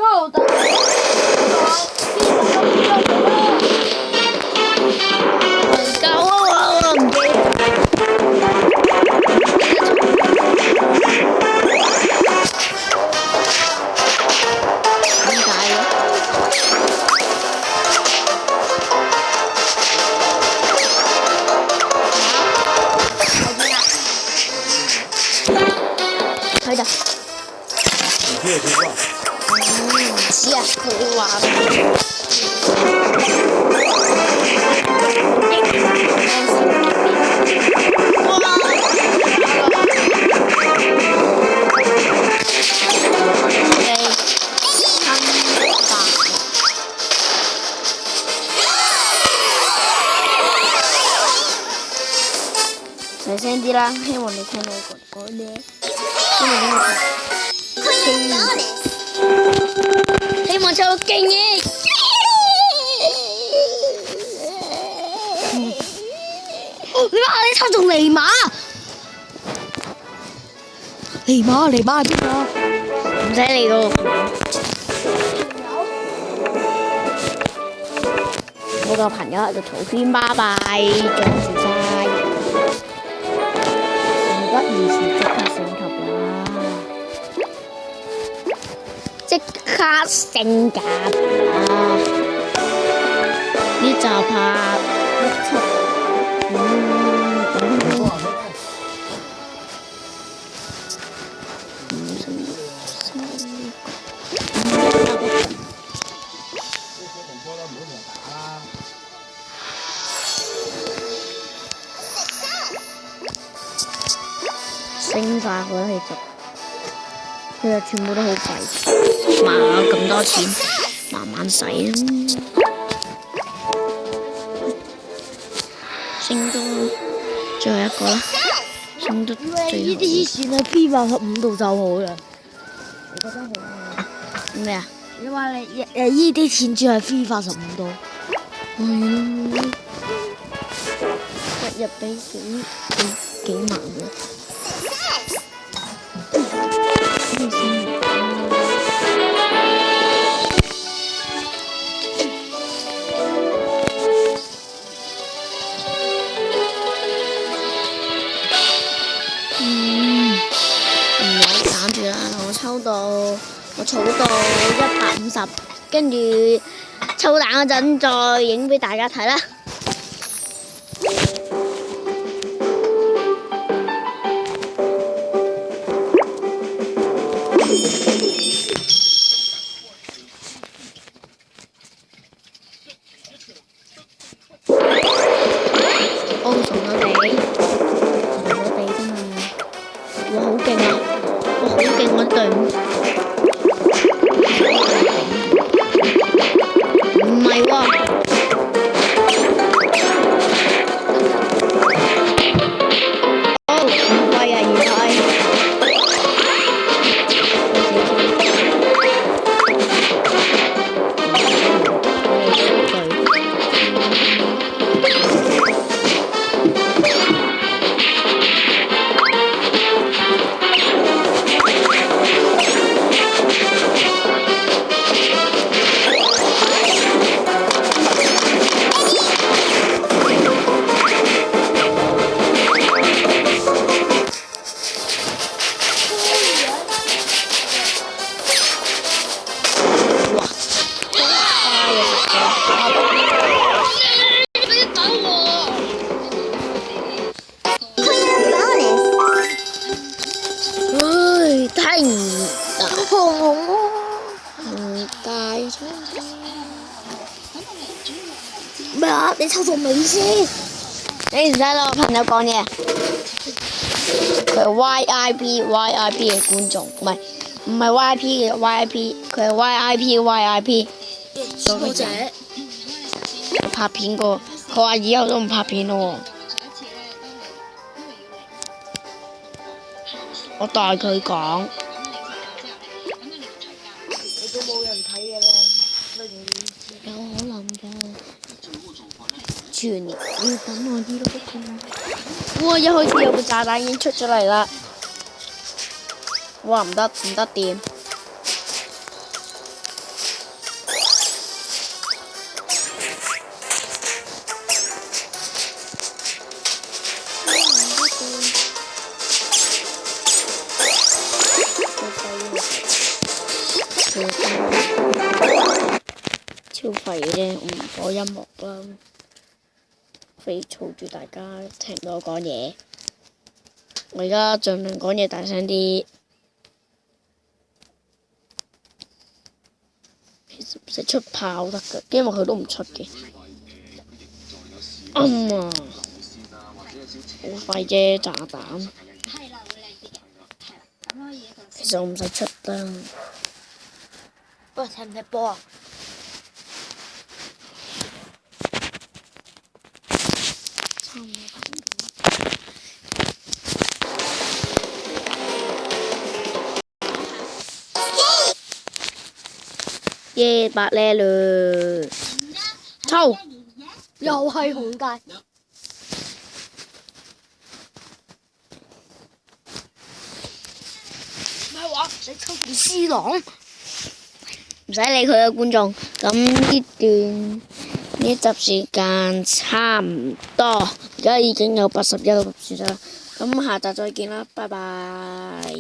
後等邊救啊！我唔記得。點解嘅？喺度。唔知啊，佢話。細聲啲啦，希望你聽到我講咩。希望做勁嘢。你話你抽中尼馬？尼馬係邊個？唔使理個。我個朋友喺度嘈喧巴閉，阻住晒。不如是即刻升級啦！即刻升級啦！呢就拍6、7。升晒佢啦，其實全部都好貴，哇！咁多錢，慢慢使啦。升到最後一個啦，升到最後。呢啲線喺 P85度就好啦。你覺得好啊？咩啊？你話你呢啲錢住喺 P85度。一日俾幾萬喎。唔好揀住啦，我儲到150，跟住抽蛋嗰陣再影俾大家睇啦。哇，好勁啊！哇，好勁嗰隊伍。唔係喎。哦，唔貴啊，原來。咩啊？你抽中未先？你唔使同我朋友講嘢。佢係 VIP 嘅觀眾，唔係 VIP 嘅 VIP， 佢係 VIP。多謝。佢拍片過，佢話以後都唔拍片咯。我代佢講。你都冇人睇嘅啦，有可能㗎。全年要等我啲咯，哇！一開始有個炸彈已經出咗嚟啦，哇！唔得掂，超廢嘅啫，我唔播音樂啦，費嘈住大家聽唔到我講嘢。我而家盡量講嘢大聲啲。其實唔使出炮得㗎，因為佢都唔出嘅。好快啫炸彈。其實我唔使出啦。喂，踢唔踢波啊？耶，白叻嘞！抽，又係紅界。咩話？你抽住 C 朗？唔使理佢啊，觀眾。咁呢集時間差唔多，而家已經有81個入選啦。咁下集再見啦，拜拜。